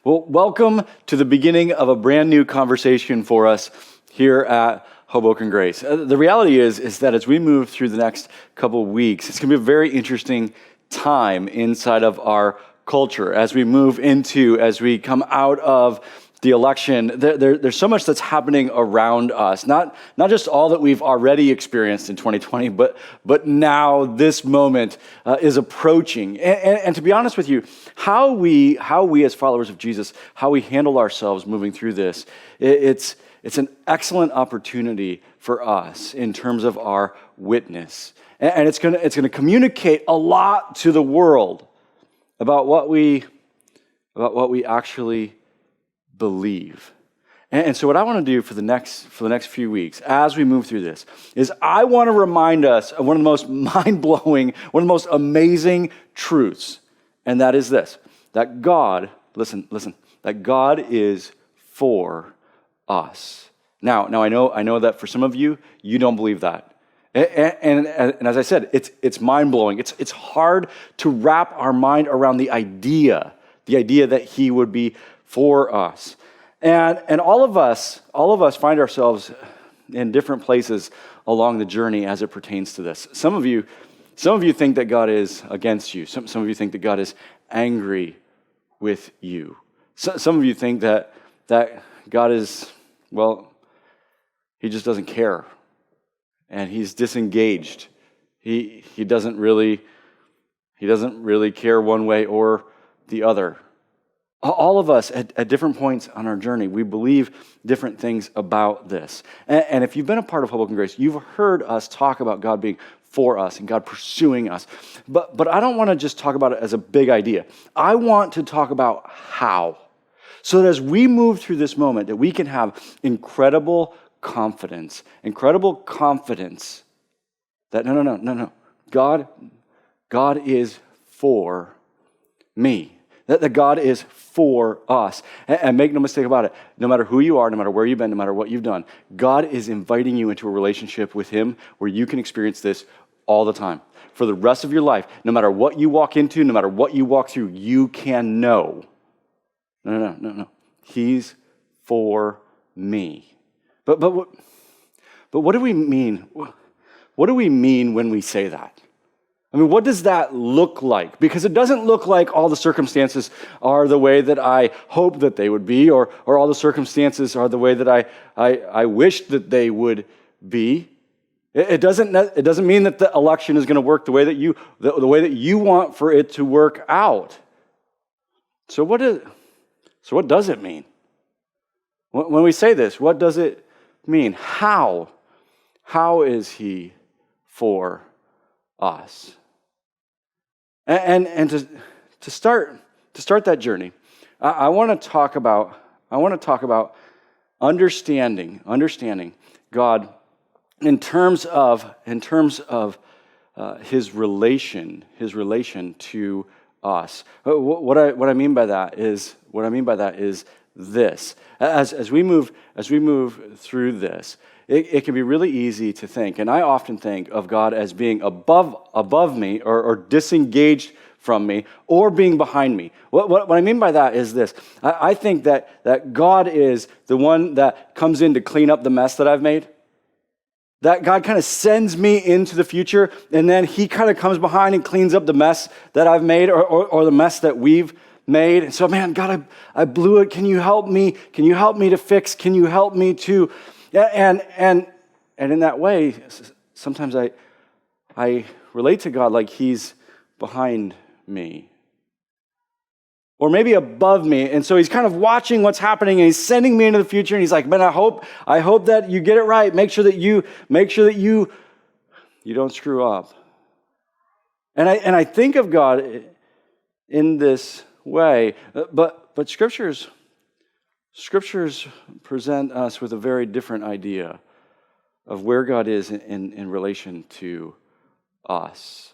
Well, welcome to the beginning of a brand new conversation for us here at Hoboken Grace. The reality is that as we move through the next couple of weeks, it's going to be a very interesting time inside of our culture as we as we come out of the election. There's so much that's happening around us, not just all that we've already experienced in 2020, but now this moment is approaching. And to be honest with you, how we as followers of Jesus, how we handle ourselves moving through this, it's an excellent opportunity for us in terms of our witness, and it's going to communicate a lot to the world about what we actually believe. And so what I want to do for the next few weeks as we move through this is I want to remind us of one of the most mind-blowing, one of the most amazing truths, and that is this, that God, listen, that God is for us. Now I know that for some of you, you don't believe that. And as I said, it's mind-blowing. It's hard to wrap our mind around the idea that he would be for us. And all of us find ourselves in different places along the journey as it pertains to this. Some of you think that God is against you. Some of you think that God is angry with you. Some of you think that God is, well, he just doesn't care. And he's disengaged. He doesn't really care one way or the other. All of us at different points on our journey, we believe different things about this. And if you've been a part of Hoboken Grace, you've heard us talk about God being for us and God pursuing us. But I don't want to just talk about it as a big idea. I want to talk about how. So that as we move through this moment, that we can have incredible confidence that no. God is for me. That God is for us. And make no mistake about it, no matter who you are, no matter where you've been, no matter what you've done, God is inviting you into a relationship with him where you can experience this all the time. For the rest of your life, no matter what you walk into, no matter what you walk through, you can know. No. He's for me. But what do we mean? What do we mean when we say that? I mean, what does that look like? Because it doesn't look like all the circumstances are the way that I hope that they would be, or all the circumstances are the way that I wish that they would be. It doesn't mean that the election is going to work the way that you want for it to work out. So what does it mean? When we say this, what does it mean? How is he for us? And to start that journey, I want to talk about understanding God in terms of his relation to us. What I mean by that is this. As we move through this, it can be really easy to think, and I often think of God as being above me or disengaged from me or being behind me. What I mean by that is this. I think that God is the one that comes in to clean up the mess that I've made. That God kind of sends me into the future, and then he kind of comes behind and cleans up the mess that I've made or the mess that we've made. And so, man, God, I blew it. Can you help me? Can you help me to fix? Can you help me to... And in that way, sometimes I relate to God like he's behind me. Or maybe above me, and so he's kind of watching what's happening, and he's sending me into the future, and he's like, man, I hope that you get it right. Make sure that you don't screw up. And I think of God in this way, but scriptures present us with a very different idea of where God is in relation to us.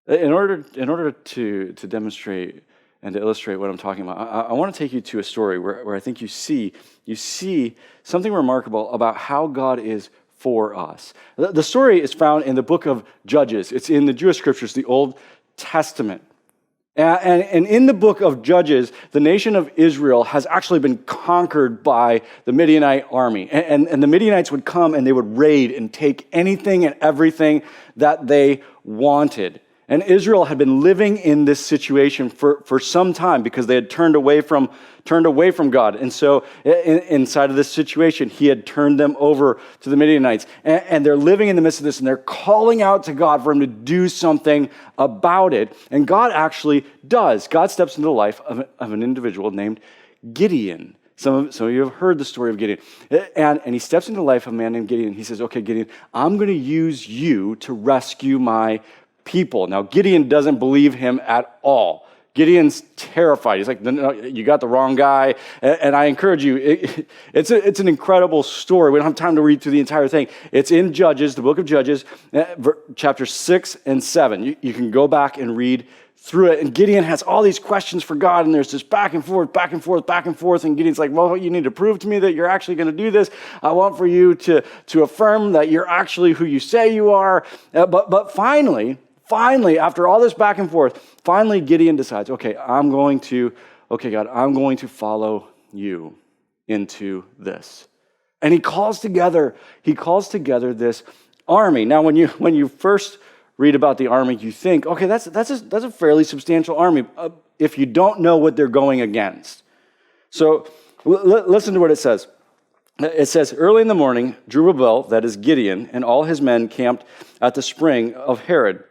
In order to demonstrate and to illustrate what I'm talking about, I want to take you to a story where I think you see something remarkable about how God is for us. The story is found in the book of Judges. It's in the Jewish scriptures, the Old Testament. And in the book of Judges, the nation of Israel has actually been conquered by the Midianite army. And the Midianites would come and they would raid and take anything and everything that they wanted. And Israel had been living in this situation for some time because they had turned away from God. And so inside of this situation, he had turned them over to the Midianites. And they're living in the midst of this, and they're calling out to God for him to do something about it. And God actually does. God steps into the life of an individual named Gideon. Some of you have heard the story of Gideon. And he steps into the life of a man named Gideon. He says, okay, Gideon, I'm going to use you to rescue my people. Now, Gideon doesn't believe him at all. Gideon's terrified. He's like, no, you got the wrong guy. And I encourage you, it's an incredible story. We don't have time to read through the entire thing. It's in Judges, the book of Judges, chapter 6 and 7. You can go back and read through it. And Gideon has all these questions for God, and there's this back and forth, back and forth, back and forth. And Gideon's like, well, you need to prove to me that you're actually going to do this. I want for you to affirm that you're actually who you say you are. But finally, after all this back and forth, finally Gideon decides, okay, God, I'm going to follow you into this. And he calls together this army. Now, when you first read about the army, you think, okay, that's a fairly substantial army if you don't know what they're going against. So listen to what it says. It says, early in the morning, Jerubbaal, that is Gideon, and all his men camped at the spring of Harod.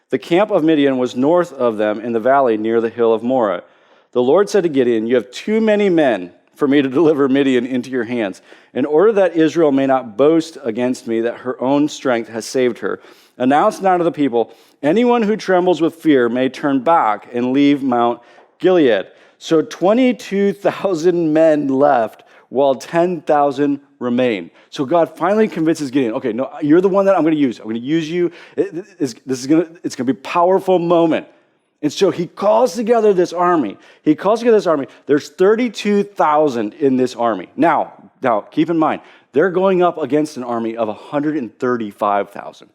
The camp of Midian was north of them in the valley near the hill of Moreh. The Lord said to Gideon, you have too many men for me to deliver Midian into your hands. In order that Israel may not boast against me that her own strength has saved her, announce now to the people, anyone who trembles with fear may turn back and leave Mount Gilead. So 22,000 men left, while 10,000 remain. So God finally convinces Gideon, okay, no, you're the one that I'm going to use. I'm going to use you. It's going to be a powerful moment. And so he calls together this army. There's 32,000 in this army. Now, keep in mind, they're going up against an army of 135,000.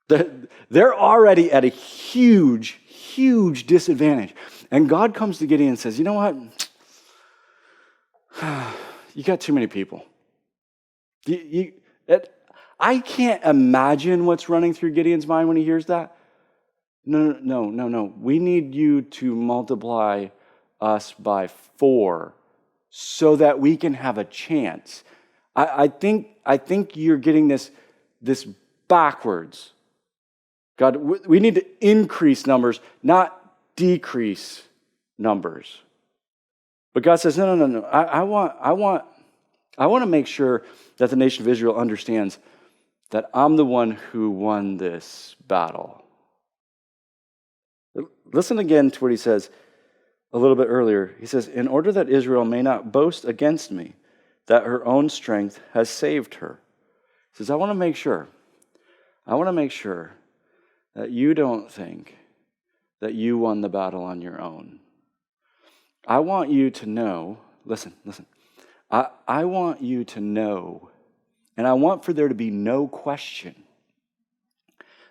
They're already at a huge, huge disadvantage. And God comes to Gideon and says, you know what? You got too many people. I can't imagine what's running through Gideon's mind when he hears that. No. We need you to multiply us by 4 so that we can have a chance. I think you're getting this backwards. God, we need to increase numbers, not decrease numbers. But God says, no. I want to make sure that the nation of Israel understands that I'm the one who won this battle. Listen again to what he says a little bit earlier. He says, in order that Israel may not boast against me, that her own strength has saved her. He says, I want to make sure that you don't think that you won the battle on your own. I want you to know, listen. I want you to know, and I want for there to be no question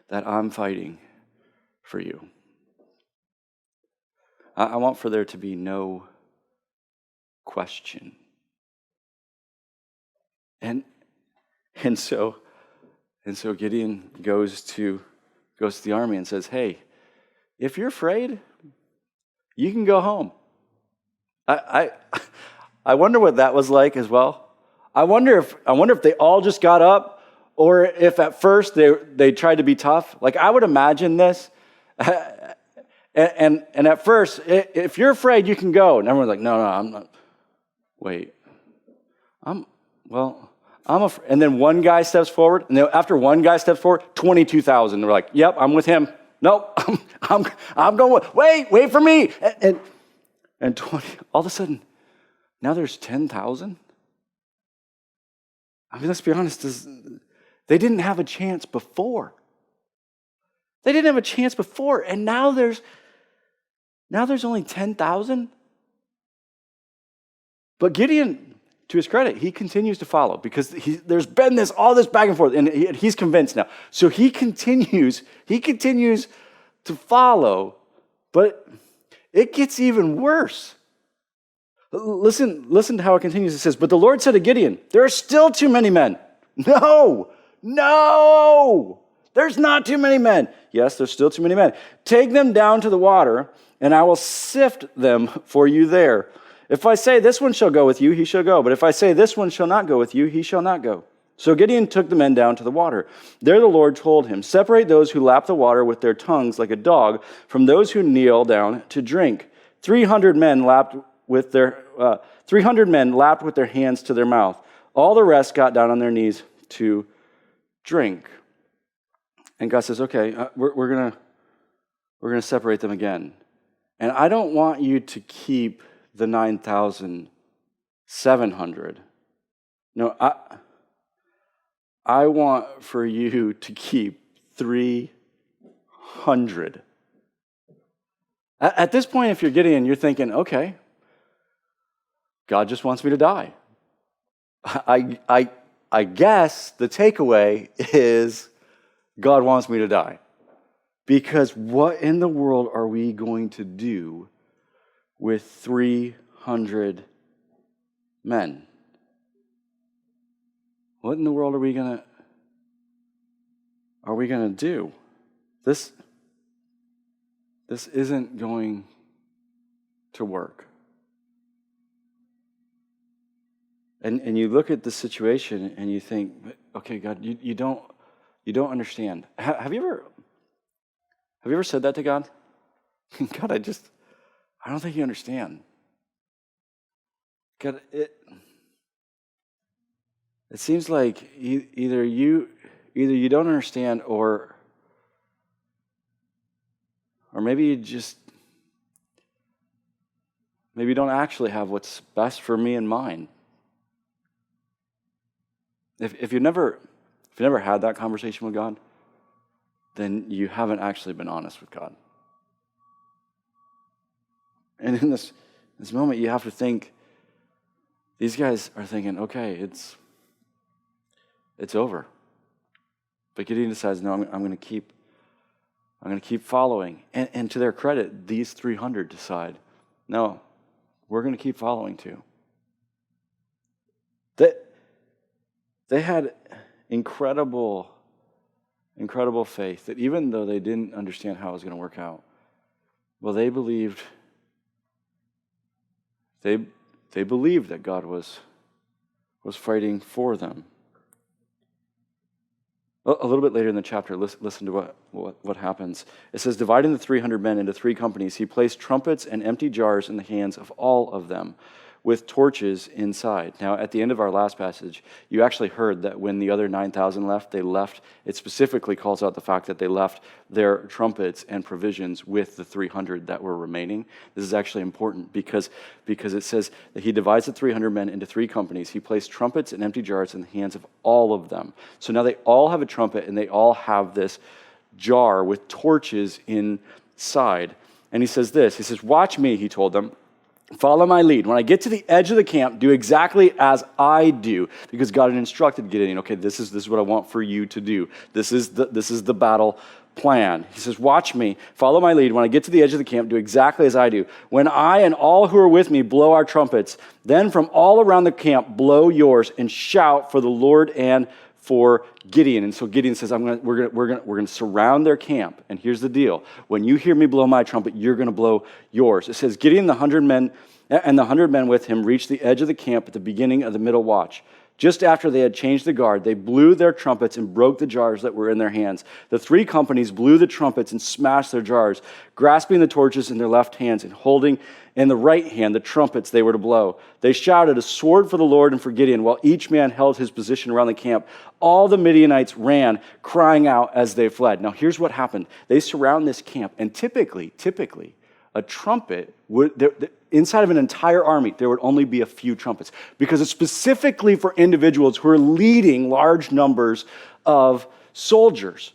that I'm fighting for you. I want for there to be no question. And so Gideon goes to the army and says, hey, if you're afraid, you can go home. I wonder what that was like as well. I wonder if they all just got up, or if at first they tried to be tough. Like, I would imagine this. And at first, if you're afraid, you can go. And everyone's like, no, I'm not. Wait. I'm afraid. And then one guy steps forward, and then after one guy steps forward, 22,000. They're like, yep, I'm with him. Nope, I'm going. Wait for me. And 20, all of a sudden, now there's 10,000. I mean, let's be honest. They didn't have a chance before. And now there's only 10,000. But Gideon, to his credit, he continues to follow because there's been all this back and forth, and he's convinced now. So he continues to follow But it gets even worse. Listen to how it continues. It says, but the Lord said to Gideon, there are still too many men. No, there's not too many men. Yes, there's still too many men. Take them down to the water, and I will sift them for you there. If I say this one shall go with you, he shall go. But if I say this one shall not go with you, he shall not go. So Gideon took the men down to the water. There the Lord told him, separate those who lap the water with their tongues like a dog from those who kneel down to drink. 300 men lapped with their hands to their mouth. All the rest got down on their knees to drink. And God says, okay, we're gonna separate them again. And I don't want you to keep the 9,700. No, I want for you to keep 300. At this point, if you're Gideon, you're thinking, okay, God just wants me to die. I guess the takeaway is God wants me to die. Because what in the world are we going to do with 300 men? What in the world are we gonna do? This isn't going to work. And you look at the situation and you think, okay, God, you don't understand. Have you ever said that to God? God, I don't think you understand. God, it seems like either you don't understand or maybe you don't actually have what's best for me in mind. If you've never had that conversation with God, then you haven't actually been honest with God. And in this moment, you have to think, these guys are thinking, okay, it's over. But Gideon decides, no, I'm going to keep following. And to their credit, these 300 decide, no, we're going to keep following too. They had incredible faith that even though they didn't understand how it was going to work out, well, they believed that God was fighting for them. A little bit later in the chapter, listen to what happens. It says, dividing the 300 men into 3 companies, he placed trumpets and empty jars in the hands of all of them, with torches inside. Now, at the end of our last passage, you actually heard that when the other 9,000 left, they left. It specifically calls out the fact that they left their trumpets and provisions with the 300 that were remaining. This is actually important because it says that he divides the 300 men into 3 companies. He placed trumpets and empty jars in the hands of all of them. So now they all have a trumpet and they all have this jar with torches inside. And he says this, he says, watch me, he told them. Follow my lead. When I get to the edge of the camp, do exactly as I do. Because God had instructed Gideon, okay, this is what I want for you to do. This is the battle plan. He says, watch me, follow my lead. When I get to the edge of the camp, do exactly as I do. When I and all who are with me blow our trumpets, then from all around the camp blow yours and shout for the Lord and for Gideon. And so Gideon says, we're going to surround their camp. And here's the deal. When you hear me blow my trumpet, you're going to blow yours. It says, Gideon, the 100 men with him reached the edge of the camp at the beginning of the middle watch. Just after they had changed the guard, they blew their trumpets and broke the jars that were in their hands. The 3 companies blew the trumpets and smashed their jars, grasping the torches in their left hands and holding in the right hand the trumpets they were to blow. They shouted, a sword for the Lord and for Gideon, while each man held his position around the camp. All the Midianites ran, crying out as they fled. Now here's what happened. They surround this camp, and typically, a trumpet inside of an entire army, there would only be a few trumpets because it's specifically for individuals who are leading large numbers of soldiers.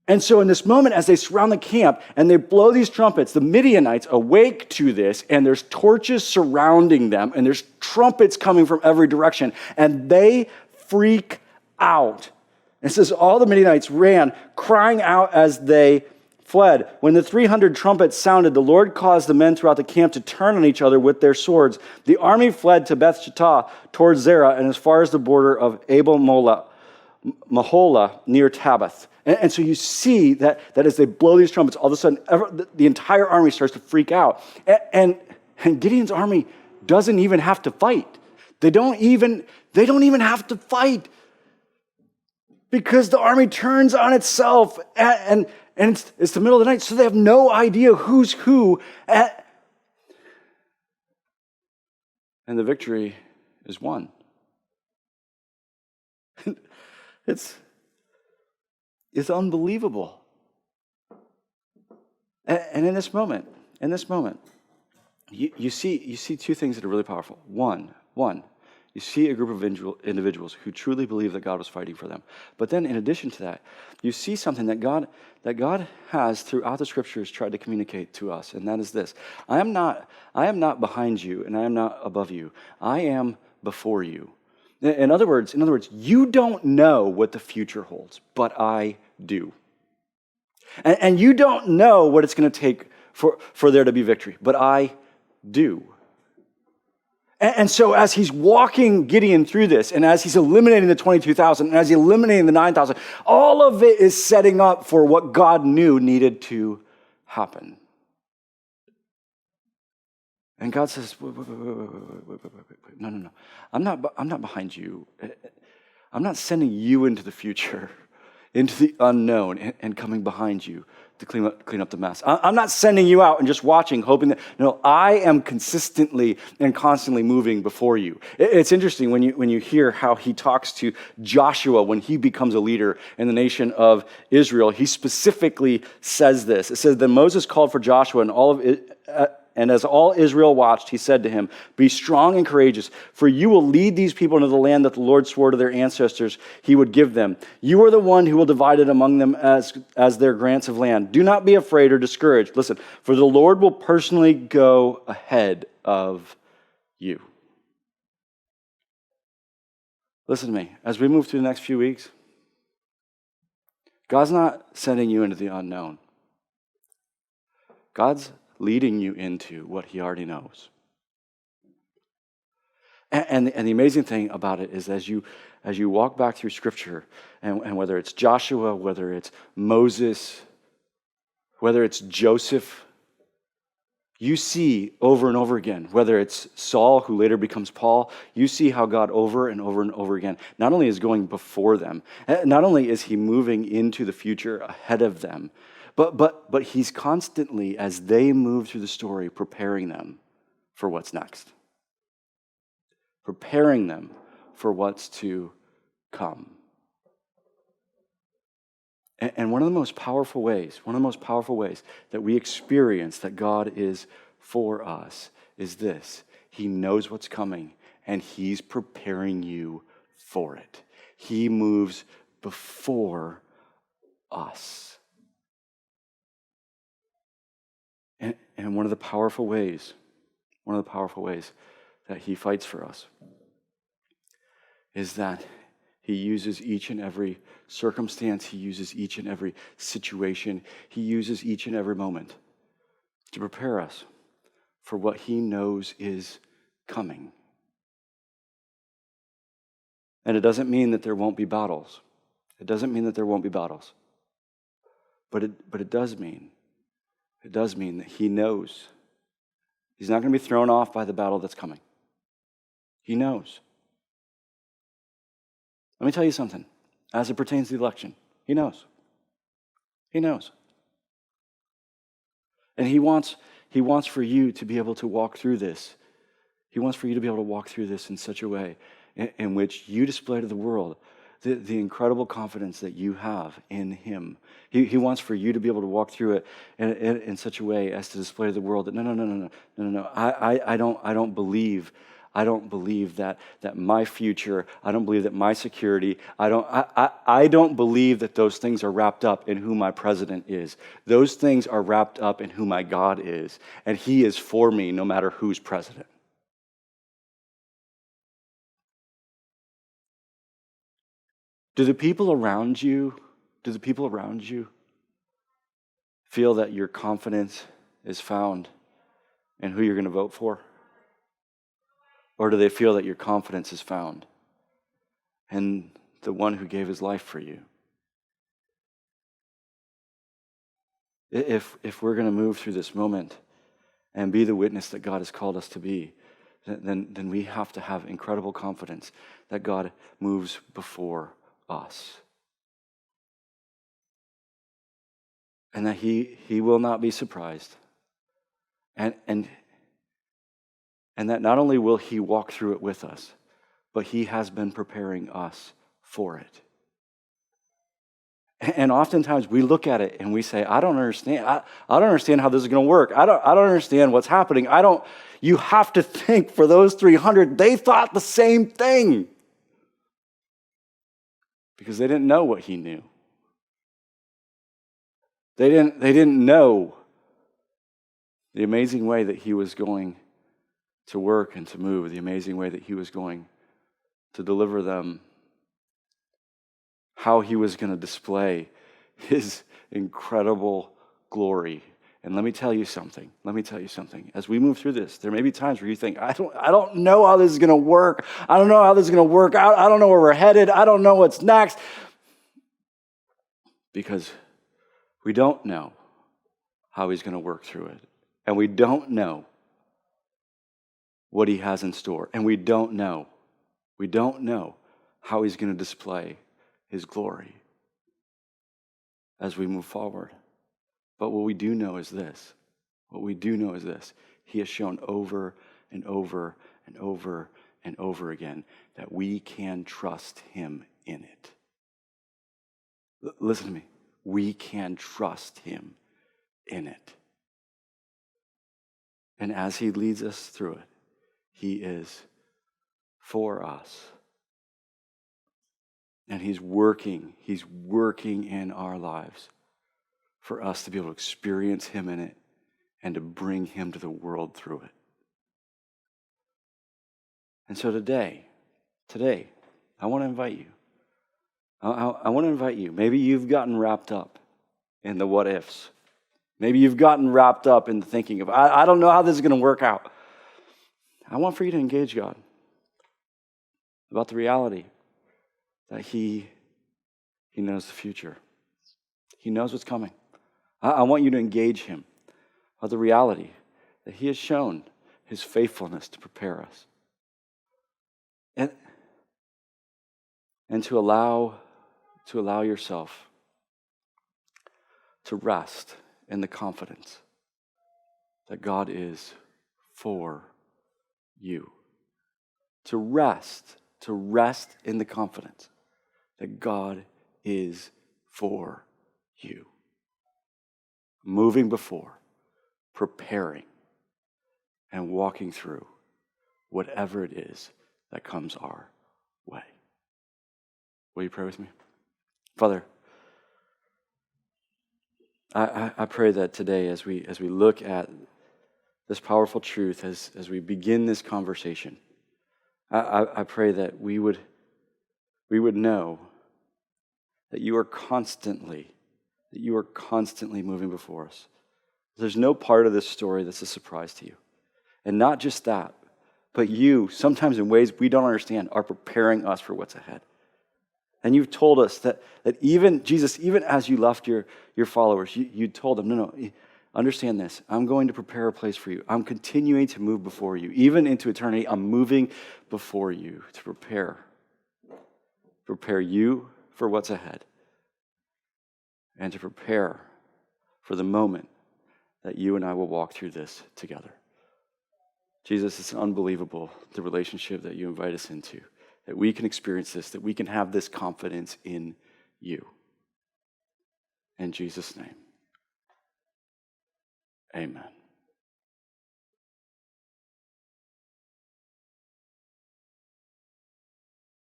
And so in this moment, as they surround the camp and they blow these trumpets, the Midianites awake to this, and there's torches surrounding them, and there's trumpets coming from every direction, and they freak out. It says all the Midianites ran, crying out as they fled. When the 300 trumpets sounded, the Lord caused the men throughout the camp to turn on each other with their swords. The army fled to Beth Shittah towards Zerah and as far as the border of Abel Mahola near Tabbath. And so you see that as they blow these trumpets, all of a sudden the entire army starts to freak out. And Gideon's army doesn't even have to fight. They don't even have to fight because the army turns on itself and it's the middle of the night, so they have no idea who's who. And the victory is won. It's unbelievable. And in this moment, you see two things that are really powerful. One, you see a group of individuals who truly believe that God was fighting for them. But then in addition to that, you see something that God has throughout the scriptures tried to communicate to us, and that is this. I am not behind you and I am not above you. I am before you. In other words, you don't know what the future holds, but I do. And you don't know what it's going to take for there to be victory, but I do. And so as he's walking Gideon through this, and as he's eliminating the 22,000, and as he's eliminating the 9,000, all of it is setting up for what God knew needed to happen. And God says, wait. No. I'm not behind you. I'm not sending you into the future, into the unknown, and coming behind you to clean up the mess. I'm not sending you out and just watching, hoping that. No, I am consistently and constantly moving before you. It's interesting when you hear how he talks to Joshua when he becomes a leader in the nation of Israel. He specifically says this. It says, then Moses called for Joshua and all of it. And as all Israel watched, he said to him, be strong and courageous, for you will lead these people into the land that the Lord swore to their ancestors he would give them. You are the one who will divide it among them as their grants of land. Do not be afraid or discouraged. Listen, for the Lord will personally go ahead of you. Listen to me. As we move through the next few weeks, God's not sending you into the unknown. God's leading you into what he already knows. And the amazing thing about it is as you walk back through Scripture, and whether it's Joshua, whether it's Moses, whether it's Joseph, you see over and over again, whether it's Saul, who later becomes Paul, you see how God over and over and over again not only is going before them, not only is he moving into the future ahead of them, but he's constantly, as they move through the story, preparing them for what's next. Preparing them for what's to come. And one of the most powerful ways that we experience that God is for us is this. He knows what's coming, and he's preparing you for it. He moves before us. And one of the powerful ways that he fights for us is that he uses each and every circumstance, he uses each and every situation, he uses each and every moment to prepare us for what he knows is coming. And it doesn't mean that there won't be battles. But it does mean that he knows. He's not going to be thrown off by the battle that's coming. He knows. Let me tell you something. As it pertains to the election, he knows. He knows. And he wants for you to be able to walk through this. He wants for you to be able to walk through this in such a way in which you display to the world the incredible confidence that you have in him. He wants for you to be able to walk through it in such a way as to display to the world that no. I don't believe that my future, I don't believe that my security, I don't believe that those things are wrapped up in who my president is. Those things are wrapped up in who my God is, and he is for me no matter who's president. Do the people around you feel that your confidence is found in who you're going to vote for? Or do they feel that your confidence is found in the one who gave his life for you? If we're going to move through this moment and be the witness that God has called us to be, then we have to have incredible confidence that God moves before us. And that he will not be surprised. And that not only will he walk through it with us, but he has been preparing us for it. And oftentimes we look at it and we say, I don't understand. I don't understand how this is going to work. I don't understand what's happening. You have to think for those 300, they thought the same thing. Because they didn't know what he knew. They didn't know the amazing way that he was going to work and to move, the amazing way that he was going to deliver them, how he was going to display his incredible glory. And let me tell you something. As we move through this, there may be times where you think, I don't know how this is going to work. I don't know how this is going to work out. I don't know where we're headed. I don't know what's next. Because we don't know how he's going to work through it. And we don't know what he has in store. And we don't know how he's going to display his glory as we move forward. But what we do know is this. He has shown over and over and over and over again that we can trust him in it. Listen to me. We can trust him in it. And as he leads us through it, he is for us. And he's working in our lives for us to be able to experience him in it and to bring him to the world through it. And so today, I want to invite you. I want to invite you. Maybe you've gotten wrapped up in the what ifs. Maybe you've gotten wrapped up in the thinking of, I don't know how this is going to work out. I want for you to engage God about the reality that he knows the future. He knows what's coming. I want you to engage him about the reality that he has shown his faithfulness to prepare us. And to allow yourself to rest in the confidence that God is for you. To rest in the confidence that God is for you. Moving before, preparing, and walking through whatever it is that comes our way. Will you pray with me? Father, I pray that today as we look at this powerful truth, as we begin this conversation, I pray that we would know that you are constantly moving before us. There's no part of this story that's a surprise to you. And not just that, but you, sometimes in ways we don't understand, are preparing us for what's ahead. And you've told us that even, Jesus, even as you left your followers, you told them, no, understand this. I'm going to prepare a place for you. I'm continuing to move before you. Even into eternity, I'm moving before you to prepare you for what's ahead, and to prepare for the moment that you and I will walk through this together. Jesus, it's unbelievable, the relationship that you invite us into, that we can experience this, that we can have this confidence in you. In Jesus' name, amen.